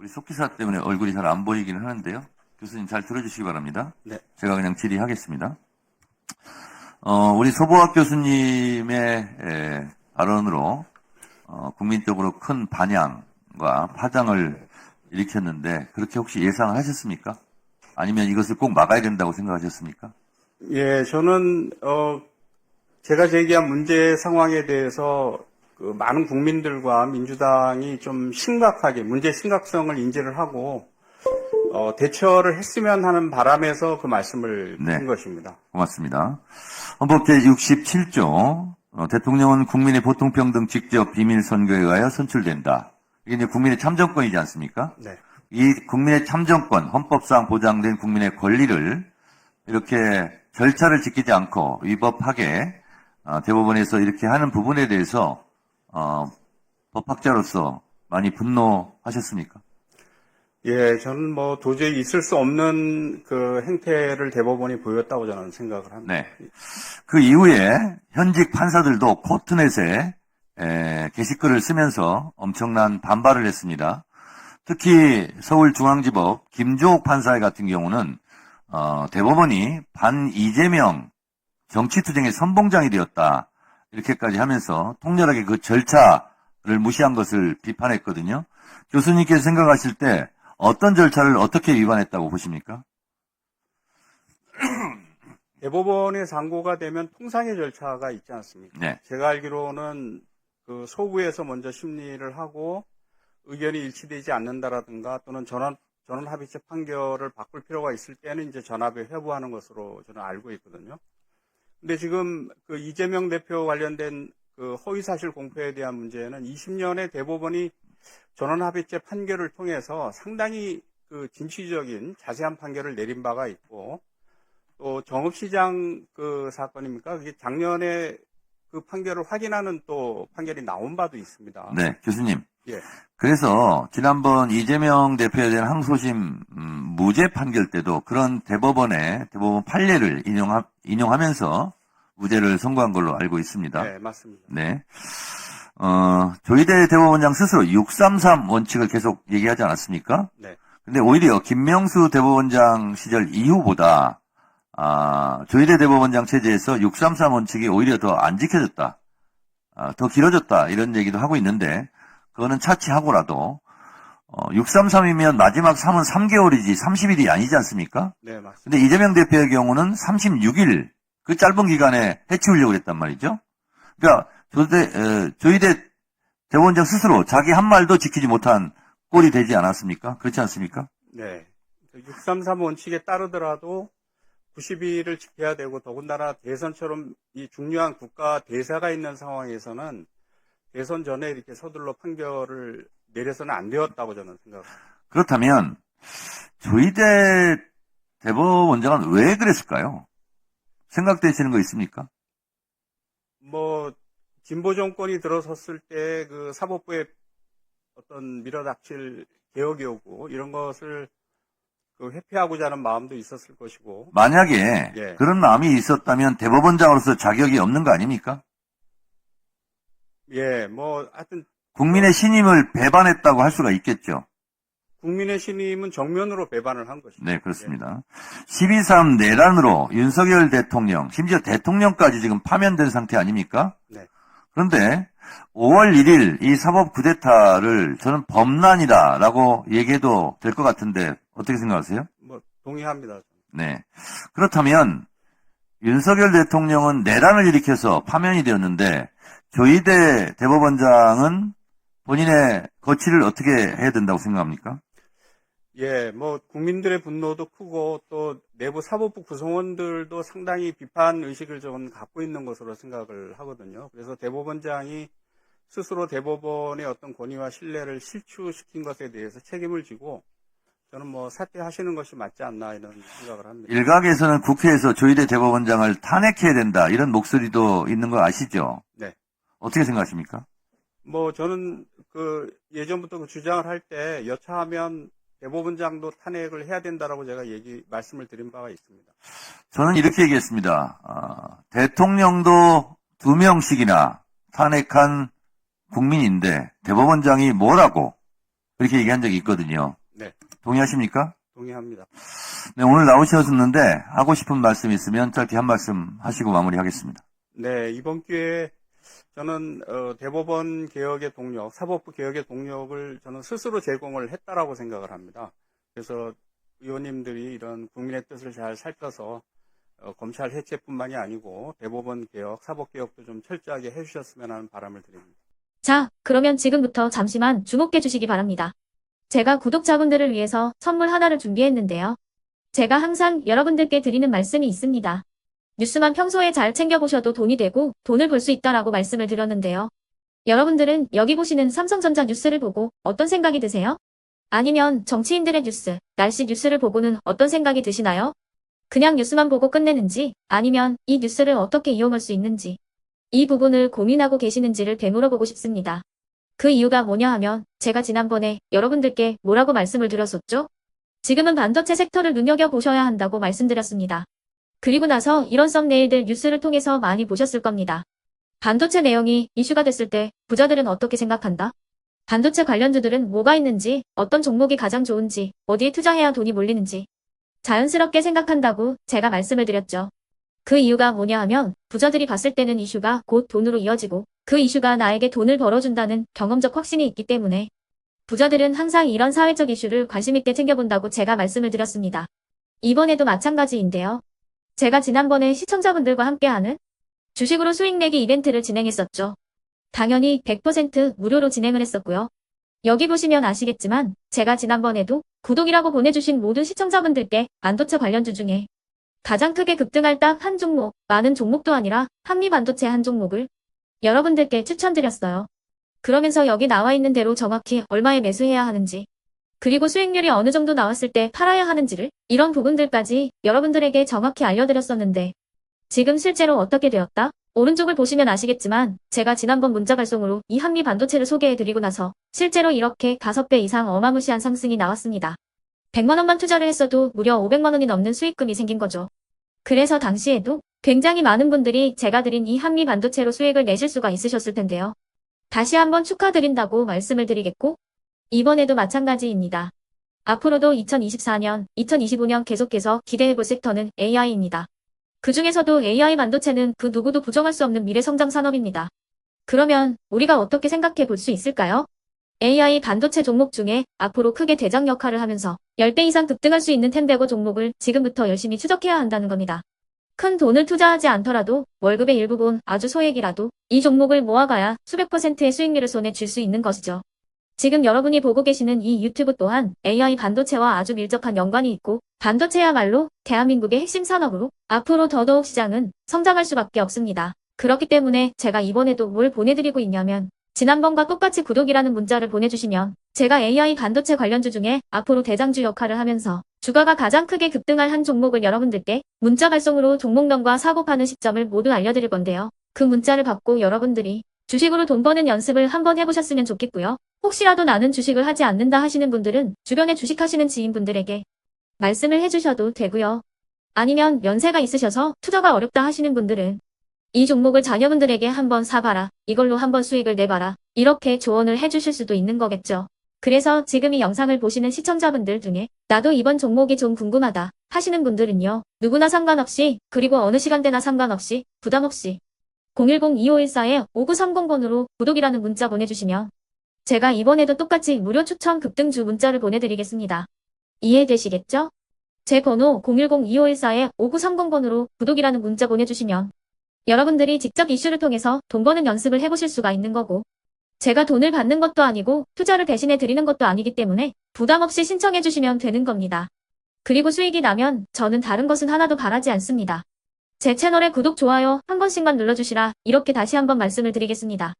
우리 속기사 때문에 얼굴이 잘 안 보이긴 하는데요. 교수님 잘 들어주시기 바랍니다. 네. 제가 그냥 질의하겠습니다. 우리 소보학 교수님의 발언으로 국민적으로 큰 반향과 파장을 일으켰는데 그렇게 혹시 예상을 하셨습니까? 아니면 이것을 꼭 막아야 된다고 생각하셨습니까? 예, 저는 제가 제기한 문제 상황에 대해서 그 많은 국민들과 민주당이 좀 심각하게 문제 심각성을 인지를 하고 대처를 했으면 하는 바람에서 그 말씀을 드린 것입니다. 고맙습니다. 헌법 제67조 대통령은 국민의 보통평등 직접 비밀선거에 의하여 선출된다. 이게 이제 국민의 참정권이지 않습니까? 네. 이 국민의 참정권, 헌법상 보장된 국민의 권리를 이렇게 절차를 지키지 않고 위법하게 대법원에서 이렇게 하는 부분에 대해서 법학자로서 많이 분노하셨습니까? 예, 저는 뭐 도저히 있을 수 없는 그 행태를 대법원이 보였다고 저는 생각을 합니다. 네. 그 이후에 현직 판사들도 코트넷에 게시글을 쓰면서 엄청난 반발을 했습니다. 특히 서울중앙지법 김조옥 판사 같은 경우는 대법원이 반 이재명 정치투쟁의 선봉장이 되었다 이렇게까지 하면서 통렬하게 그 절차를 무시한 것을 비판했거든요. 교수님께서 생각하실 때 어떤 절차를 어떻게 위반했다고 보십니까? 대법원의 상고가 되면 통상의 절차가 있지 않습니까? 네. 제가 알기로는 그 소부에서 먼저 심리를 하고 의견이 일치되지 않는다라든가 또는 전원 합의체 판결을 바꿀 필요가 있을 때는 이제 전합에 회부하는 것으로 저는 알고 있거든요. 근데 지금 그 이재명 대표 관련된 그 허위사실 공표에 대한 문제는 20년에 대법원이 전원합의체 판결을 통해서 상당히 그 진취적인 자세한 판결을 내린 바가 있고 또 정읍시장 그 사건입니까? 그게 작년에 그 판결을 확인하는 또 판결이 나온 바도 있습니다. 네, 교수님. 예. 그래서 지난번 이재명 대표에 대한 항소심 무죄 판결 때도 그런 대법원 판례를 인용하면서 무죄를 선고한 걸로 알고 있습니다. 네, 맞습니다. 네. 조희대 대법원장 스스로 633 원칙을 계속 얘기하지 않았습니까? 네. 근데 오히려 김명수 대법원장 시절 이후보다 조희대 대법원장 체제에서 633 원칙이 오히려 더 안 지켜졌다. 더 길어졌다. 이런 얘기도 하고 있는데 그거는 차치하고라도 633이면 마지막 3은 3개월이지 30일이 아니지 않습니까? 네, 맞습니다. 근데 이재명 대표의 경우는 36일 그 짧은 기간에 해치우려고 했단 말이죠. 그러니까 조희대 대법원장 스스로 자기 한 말도 지키지 못한 꼴이 되지 않았습니까? 그렇지 않습니까? 네. 633 원칙에 따르더라도 90일을 지켜야 되고 더군다나 대선처럼 이 중요한 국가 대사가 있는 상황에서는 대선 전에 이렇게 서둘러 판결을 내려서는 안 되었다고 저는 생각합니다. 그렇다면 조희대 대법원장은 왜 그랬을까요? 생각되시는 거 있습니까? 뭐 진보 정권이 들어섰을 때 그 사법부의 어떤 밀어닥칠 개혁이 오고 이런 것을 그 회피하고자 하는 마음도 있었을 것이고 만약에 예. 그런 마음이 있었다면 대법원장으로서 자격이 없는 거 아닙니까? 예, 뭐 하여튼 국민의 신임을 배반했다고 할 수가 있겠죠. 국민의 신임은 정면으로 배반을 한 것입니다. 네, 그렇습니다. 12.3 내란으로 윤석열 대통령, 심지어 대통령까지 지금 파면된 상태 아닙니까? 네. 그런데 5월 1일 이 사법 쿠데타를 저는 범란이다라고 얘기해도 될 것 같은데 어떻게 생각하세요? 뭐 동의합니다. 네. 그렇다면 윤석열 대통령은 내란을 일으켜서 파면이 되었는데 조희대 대법원장은 본인의 거취를 어떻게 해야 된다고 생각합니까? 예, 뭐 국민들의 분노도 크고 또 내부 사법부 구성원들도 상당히 비판 의식을 좀 갖고 있는 것으로 생각을 하거든요. 그래서 대법원장이 스스로 대법원의 어떤 권위와 신뢰를 실추시킨 것에 대해서 책임을 지고 저는 뭐 사퇴하시는 것이 맞지 않나 이런 생각을 합니다. 일각에서는 국회에서 조희대 대법원장을 탄핵해야 된다 이런 목소리도 있는 거 아시죠? 네. 어떻게 생각하십니까? 뭐 저는 그 예전부터 그 주장을 할 때 여차하면 대법원장도 탄핵을 해야 된다라고 제가 말씀을 드린 바가 있습니다. 저는 이렇게 얘기했습니다. 대통령도 2명씩이나 탄핵한 국민인데 대법원장이 뭐라고? 그렇게 얘기한 적이 있거든요. 네, 동의하십니까? 동의합니다. 네, 오늘 나오셨는데 하고 싶은 말씀 있으면 짧게 한 말씀 하시고 마무리하겠습니다. 네, 이번 기회에 저는 대법원 개혁의 동력, 사법부 개혁의 동력을 저는 스스로 제공을 했다라고 생각을 합니다. 그래서 의원님들이 이런 국민의 뜻을 잘 살펴서 검찰 해체뿐만이 아니고 대법원 개혁, 사법 개혁도 좀 철저하게 해주셨으면 하는 바람을 드립니다. 자, 그러면 지금부터 잠시만 주목해 주시기 바랍니다. 제가 구독자분들을 위해서 선물 하나를 준비했는데요. 제가 항상 여러분들께 드리는 말씀이 있습니다. 뉴스만 평소에 잘 챙겨보셔도 돈이 되고 돈을 벌 수 있다라고 말씀을 드렸는데요. 여러분들은 여기 보시는 삼성전자 뉴스를 보고 어떤 생각이 드세요? 아니면 정치인들의 뉴스, 날씨 뉴스를 보고는 어떤 생각이 드시나요? 그냥 뉴스만 보고 끝내는지 아니면 이 뉴스를 어떻게 이용할 수 있는지 이 부분을 고민하고 계시는지를 되물어보고 싶습니다. 그 이유가 뭐냐 하면 제가 지난번에 여러분들께 뭐라고 말씀을 드렸었죠? 지금은 반도체 섹터를 눈여겨보셔야 한다고 말씀드렸습니다. 그리고 나서 이런 썸네일들 뉴스를 통해서 많이 보셨을 겁니다. 반도체 내용이 이슈가 됐을 때 부자들은 어떻게 생각한다? 반도체 관련주들은 뭐가 있는지, 어떤 종목이 가장 좋은지, 어디에 투자해야 돈이 몰리는지 자연스럽게 생각한다고 제가 말씀을 드렸죠. 그 이유가 뭐냐 하면 부자들이 봤을 때는 이슈가 곧 돈으로 이어지고 그 이슈가 나에게 돈을 벌어준다는 경험적 확신이 있기 때문에 부자들은 항상 이런 사회적 이슈를 관심 있게 챙겨본다고 제가 말씀을 드렸습니다. 이번에도 마찬가지인데요. 제가 지난번에 시청자분들과 함께하는 주식으로 수익 내기 이벤트를 진행했었죠. 당연히 100% 무료로 진행을 했었고요. 여기 보시면 아시겠지만 제가 지난번에도 구독이라고 보내주신 모든 시청자분들께 반도체 관련주 중에 가장 크게 급등할 딱 한 종목, 많은 종목도 아니라 한미반도체 한 종목을 여러분들께 추천드렸어요. 그러면서 여기 나와 있는 대로 정확히 얼마에 매수해야 하는지 그리고 수익률이 어느 정도 나왔을 때 팔아야 하는지를 이런 부분들까지 여러분들에게 정확히 알려드렸었는데 지금 실제로 어떻게 되었다? 오른쪽을 보시면 아시겠지만 제가 지난번 문자 발송으로 이 한미 반도체를 소개해드리고 나서 실제로 이렇게 5배 이상 어마무시한 상승이 나왔습니다. 100만 원만 투자를 했어도 무려 500만 원이 넘는 수익금이 생긴 거죠. 그래서 당시에도 굉장히 많은 분들이 제가 드린 이 한미 반도체로 수익을 내실 수가 있으셨을 텐데요. 다시 한번 축하드린다고 말씀을 드리겠고 이번에도 마찬가지입니다. 앞으로도 2024년, 2025년 계속해서 기대해볼 섹터는 AI입니다. 그 중에서도 AI 반도체는 그 누구도 부정할 수 없는 미래 성장 산업입니다. 그러면 우리가 어떻게 생각해 볼 수 있을까요? AI 반도체 종목 중에 앞으로 크게 대장 역할을 하면서 10배 이상 급등할 수 있는 텐베고 종목을 지금부터 열심히 추적해야 한다는 겁니다. 큰 돈을 투자하지 않더라도 월급의 일부분 아주 소액이라도 이 종목을 모아가야 수백 %의 수익률을 손에 쥘 수 있는 것이죠. 지금 여러분이 보고 계시는 이 유튜브 또한 AI 반도체와 아주 밀접한 연관이 있고 반도체야말로 대한민국의 핵심 산업으로 앞으로 더더욱 시장은 성장할 수밖에 없습니다. 그렇기 때문에 제가 이번에도 뭘 보내드리고 있냐면 지난번과 똑같이 구독이라는 문자를 보내주시면 제가 AI 반도체 관련주 중에 앞으로 대장주 역할을 하면서 주가가 가장 크게 급등할 한 종목을 여러분들께 문자 발송으로 종목명과 사고 파는 시점을 모두 알려드릴 건데요. 그 문자를 받고 여러분들이 주식으로 돈 버는 연습을 한번 해보셨으면 좋겠고요. 혹시라도 나는 주식을 하지 않는다 하시는 분들은 주변에 주식하시는 지인분들에게 말씀을 해주셔도 되고요. 아니면 연세가 있으셔서 투자가 어렵다 하시는 분들은 이 종목을 자녀분들에게 한번 사봐라. 이걸로 한번 수익을 내봐라. 이렇게 조언을 해주실 수도 있는 거겠죠. 그래서 지금 이 영상을 보시는 시청자분들 중에 나도 이번 종목이 좀 궁금하다 하시는 분들은요. 누구나 상관없이 그리고 어느 시간대나 상관없이 부담없이 010-2514-5930번으로 구독이라는 문자 보내주시면 제가 이번에도 똑같이 무료 추천 급등주 문자를 보내드리겠습니다. 이해되시겠죠? 제 번호 010-2514-5930번으로 구독이라는 문자 보내주시면 여러분들이 직접 이슈를 통해서 돈 버는 연습을 해보실 수가 있는 거고 제가 돈을 받는 것도 아니고 투자를 대신해 드리는 것도 아니기 때문에 부담 없이 신청해 주시면 되는 겁니다. 그리고 수익이 나면 저는 다른 것은 하나도 바라지 않습니다. 제 채널에 구독, 좋아요 한 번씩만 눌러주시라 이렇게 다시 한번 말씀을 드리겠습니다.